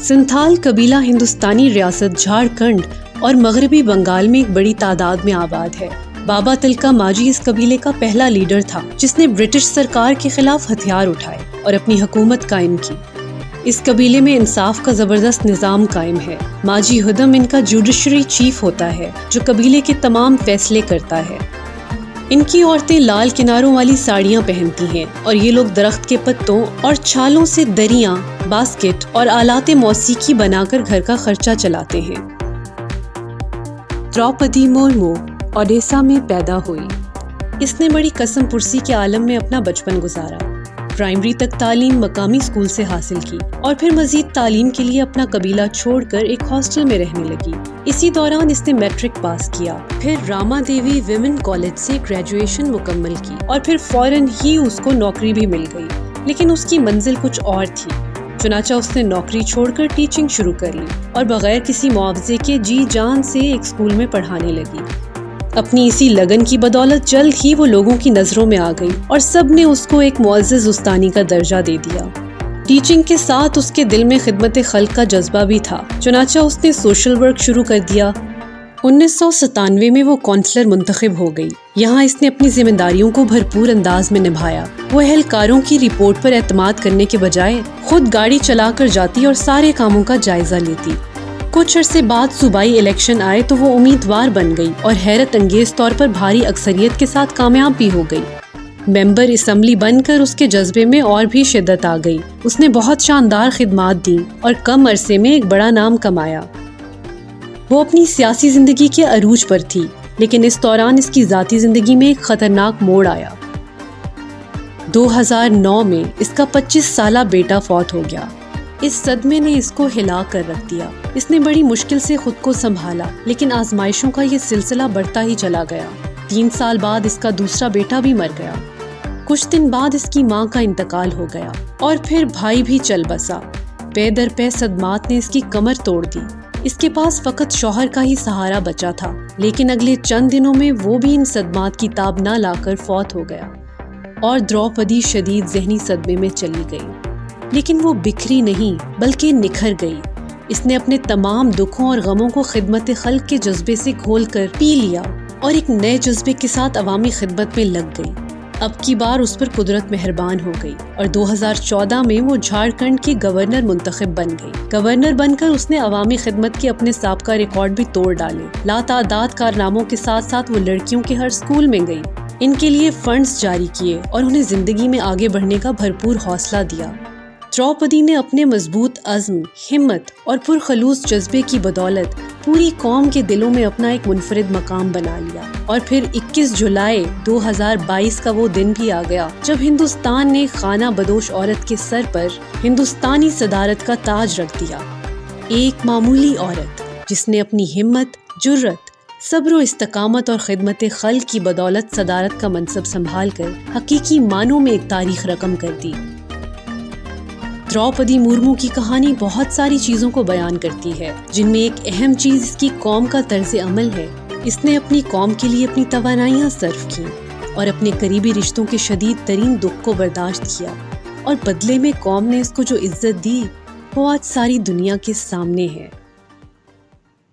संथाल कबीला हिंदुस्तानी रियासत झारखंड और मगरबी बंगाल में एक बड़ी तादाद में आबाद है। बाबा तिलका मांझी इस कबीले का पहला लीडर था जिसने ब्रिटिश सरकार के खिलाफ हथियार उठाए और अपनी हुकूमत कायम की। इस कबीले में इंसाफ का जबरदस्त निज़ाम कायम है। मांझी हुदम इनका जुडिशरी चीफ होता है जो कबीले के तमाम फैसले करता है। इनकी औरतें लाल किनारों वाली साड़ियाँ पहनती हैं और ये लोग दरख्त के पत्तों और छालों से दरियाँ, बास्केट और आलाते मौसीकी बनाकर घर का खर्चा चलाते हैं। द्रौपदी मुर्मू ओडिशा में पैदा हुई। इसने बड़ी कसम पुरसी के आलम में अपना बचपन गुजारा। प्राइमरी तक तालीम मकामी स्कूल से हासिल की और फिर मजीद तालीम के लिए अपना कबीला छोड़कर एक हॉस्टल में रहने लगी। इसी दौरान इसने मैट्रिक पास किया, फिर रामा देवी विमेन कॉलेज से ग्रेजुएशन मुकम्मल की और फिर फौरन ही उसको नौकरी भी मिल गई। लेकिन उसकी मंजिल कुछ और थी। चुनाचा उसने नौकरी छोड़कर टीचिंग शुरू कर ली और बगैर किसी मुआवजे के जी जान से एक स्कूल में पढ़ाने लगी। अपनी इसी लगन की बदौलत जल्द ही वो लोगों की नज़रों में आ गई और सब ने उसको एक मुअज़्ज़िज़ उस्तानी का दर्जा दे दिया। टीचिंग के साथ उसके दिल में खिदमत खल्क का जज्बा भी था। चुनाचा उसने सोशल वर्क शुरू कर दिया। 1997 में वो काउंसलर मुंतखब हो गई। यहाँ इसने अपनी जिम्मेदारियों को भरपूर अंदाज में निभाया। वो अहलकारों की रिपोर्ट पर एतमाद करने के बजाय खुद गाड़ी चलाकर जाती और सारे कामों का जायजा लेती। कुछ अरसे बाद सूबाई इलेक्शन आए तो वो उम्मीदवार बन गई और हैरत अंगेज तौर पर भारी अक्सरियत के साथ कामयाब भी हो गई। मेंबर असम्बली बनकर उसके जज्बे में और भी शिद्दत आ गई। उसने बहुत शानदार खिदमात दी और कम अरसे में एक बड़ा नाम कमाया। वो अपनी सियासी जिंदगी के अरूज पर थी, लेकिन इस दौरान इसकी जाती जिंदगी में एक खतरनाक मोड़ आया। 2009 में इसका 25 साला बेटा फौत हो गया। इस सदमे ने इसको हिला कर रख दिया। इसने बड़ी मुश्किल से खुद को संभाला, लेकिन आजमाइशों का ये सिलसिला बढ़ता ही चला गया। 3 साल बाद इसका दूसरा बेटा भी मर गया। कुछ दिन बाद इसकी माँ का इंतकाल हो गया और फिर भाई भी चल बसा। पे दर पे सदमात ने इसकी कमर तोड़ दी। इसके पास फकत शौहर का ही सहारा बचा था, लेकिन अगले चंद दिनों में वो भी इन सदमात की ताब ना लाकर फौत हो गया और द्रौपदी शदीद ज़हनी सदमे में चली गई। लेकिन वो बिखरी नहीं बल्कि निखर गई। इसने अपने तमाम दुखों और गमों को खिदमत खल्क के जज्बे से घोल कर पी लिया और एक नए जज्बे के साथ अवामी खिदमत में लग गई। अब की बार उस पर कुदरत मेहरबान हो गई और 2014 में वो झारखंड की गवर्नर मुंतखब बन गई। गवर्नर बनकर उसने अवामी खिदमत के अपने साबका रिकॉर्ड भी तोड़ डाले। लातादाद कारनामों के साथ साथ वो लड़कियों के हर स्कूल में गई, इनके लिए फंड्स जारी किए और उन्हें जिंदगी में आगे बढ़ने का भरपूर हौसला दिया। द्रौपदी ने अपने मजबूत अज़्म, हिम्मत और पुरखलूस जज्बे की बदौलत पूरी कौम के दिलों में अपना एक मुनफरिद मकाम बना लिया। और फिर 21 जुलाई 2022 का वो दिन भी आ गया जब हिंदुस्तान ने खाना बदोश औरत के सर पर हिंदुस्तानी सदारत का ताज रख दिया। एक मामूली औरत जिसने अपनी हिम्मत, जुर्रत, सब्र, इस्तकामत और खिदमत खल्क की बदौलत सदारत का मनसब संभाल कर हकीकी मानों में एक तारीख रकम कर दी। द्रौपदी मुर्मू की कहानी बहुत सारी चीज़ों को बयान करती है, जिनमें एक अहम चीज़ इसकी कौम का तर्ज अमल है। इसने अपनी कौम के लिए अपनी तवानाइयाँ सर्फ की और अपने करीबी रिश्तों के शदीद तरीन दुख को बर्दाश्त किया और बदले में कौम ने इसको जो इज्जत दी वो आज सारी दुनिया के सामने है।